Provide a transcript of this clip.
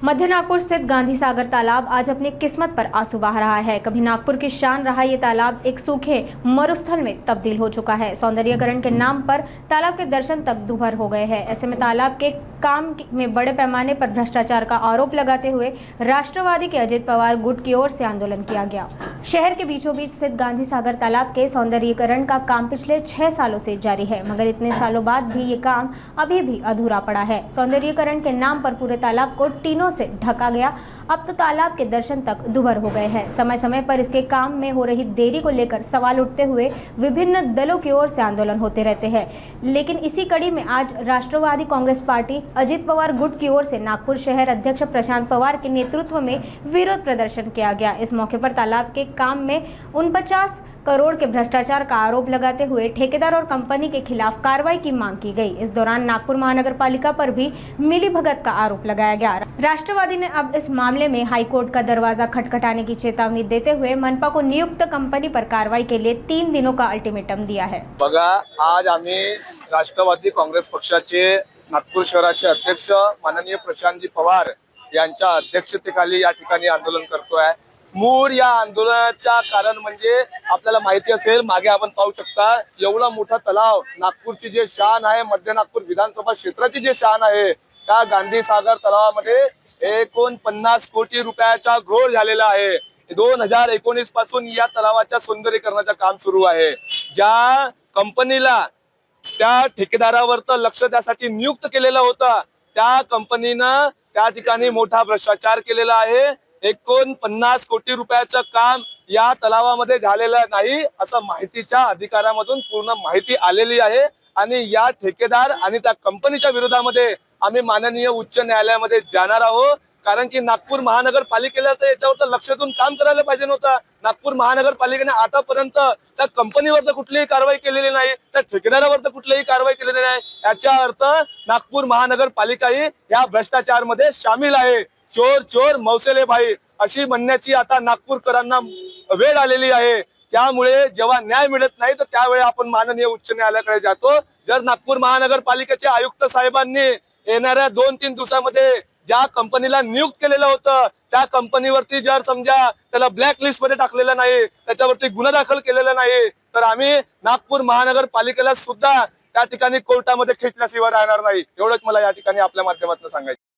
मध्य नागपुर स्थित गांधी सागर तालाब आज अपनी किस्मत पर आंसू बहा रहा है। कभी नागपुर की शान रहा ये तालाब एक सूखे मरुस्थल में तब्दील हो चुका है। सौंदर्यीकरण के नाम पर तालाब के दर्शन तक दूभर हो गए हैं। ऐसे में तालाब के काम में बड़े पैमाने पर भ्रष्टाचार का आरोप लगाते हुए राष्ट्रवादी के अजित पवार गुट की ओर से आंदोलन किया गया। शहर के बीचों बीच स्थित गांधी सागर तालाब के सौंदर्यीकरण का काम पिछले 6 सालों से जारी है, मगर इतने सालों बाद भी ये काम अभी भी अधूरा पड़ा है। सौंदर्यीकरण के नाम पर पूरे तालाब को टीनों से ढका गया। अब तो तालाब के दर्शन तक दूभर हो गए हैं। समय समय पर इसके काम में हो रही देरी को लेकर सवाल उठते हुए विभिन्न दलों की ओर से आंदोलन होते रहते हैं। लेकिन इसी कड़ी में आज राष्ट्रवादी कांग्रेस पार्टी अजित पवार गुट की ओर से नागपुर शहर अध्यक्ष प्रशांत पवार के नेतृत्व में विरोध प्रदर्शन किया गया। इस मौके पर तालाब के काम में 49 करोड़ के भ्रष्टाचार का आरोप लगाते हुए ठेकेदार और कंपनी के खिलाफ कार्रवाई की मांग की गई। इस दौरान नागपुर महानगर पालिका पर भी मिलीभगत का आरोप लगाया गया। राष्ट्रवादी ने अब इस मामले में हाईकोर्ट का दरवाजा खटखटाने की चेतावनी देते हुए मनपा को नियुक्त कंपनी पर कार्रवाई के लिए 3 दिनों का अल्टिमेटम दिया है। बघा, आज आम्ही राष्ट्रवादी काँग्रेस पक्षाचे नागपूर शहराचे अध्यक्ष माननीय प्रशांतजी पवार यांच्या अध्यक्षतेखाली या ठिकाणी आंदोलन करतोय। मूळ या आंदोलनाचा कारण म्हणजे आपल्याला माहिती असेल, मागे आपण पाहू शकता एवढा मोठा तलाव, नागपूरची जे शान आहे, मध्य नागपूर विधानसभा क्षेत्राची जे शान आहे, त्या गांधी सागर तलावामध्ये 49 कोटी रुपयाचा घोळ झालेला आहे। 2019 पासून या तलावाच्या सौंदर्यीकरणाचं काम सुरू आहे। ज्या कंपनीला त्या ठेकेदारावर तर लक्ष त्यासाठी नियुक्त केलेलं होतं, त्या कंपनीनं त्या ठिकाणी मोठा भ्रष्टाचार केलेला आहे। 49 कोटी रुपयाचं काम या तलावामध्ये झालेलं नाही असं माहितीच्या अधिकारामधून पूर्ण माहिती आलेली आहे। आणि या ठेकेदार आणि त्या कंपनीच्या विरोधामध्ये आम्ही माननीय उच्च न्यायालयामध्ये जाणार आहोत, कारण की नागपूर महानगरपालिकेला तर याच्यावर लक्ष देऊन काम करायला पाहिजे नव्हतं। नागपूर महानगरपालिकेने आतापर्यंत त्या कंपनीवर तर कुठलीही कारवाई केलेली नाही, त्या ठेकेदारावर तर कुठलीही कारवाई केलेली नाही। याचा अर्थ नागपूर महानगरपालिका ही या भ्रष्टाचारमध्ये सामील आहे। चोर चोर मौसेले भाई अशी म्हणण्याची आता नागपूरकरांना वेळ आलेली आहे। त्यामुळे जेव्हा न्याय मिळत नाही तर त्यावेळी आपण माननीय उच्च न्यायालयाकडे जातो। जर नागपूर महानगरपालिकेचे आयुक्त साहेबांनी येणाऱ्या 2-3 दिवसामध्ये ज्या कंपनीला नियुक्त केलेलं होतं, त्या कंपनीवरती जर समजा त्याला ब्लॅक लिस्ट मध्ये टाकलेलं नाही, त्याच्यावरती गुन्हा दाखल केलेला नाही, तर आम्ही नागपूर महानगरपालिकेला सुद्धा त्या ठिकाणी कोर्टामध्ये खेचल्याशिवाय राहणार नाही। एवढंच मला या ठिकाणी आपल्या माध्यमातून सांगायचं।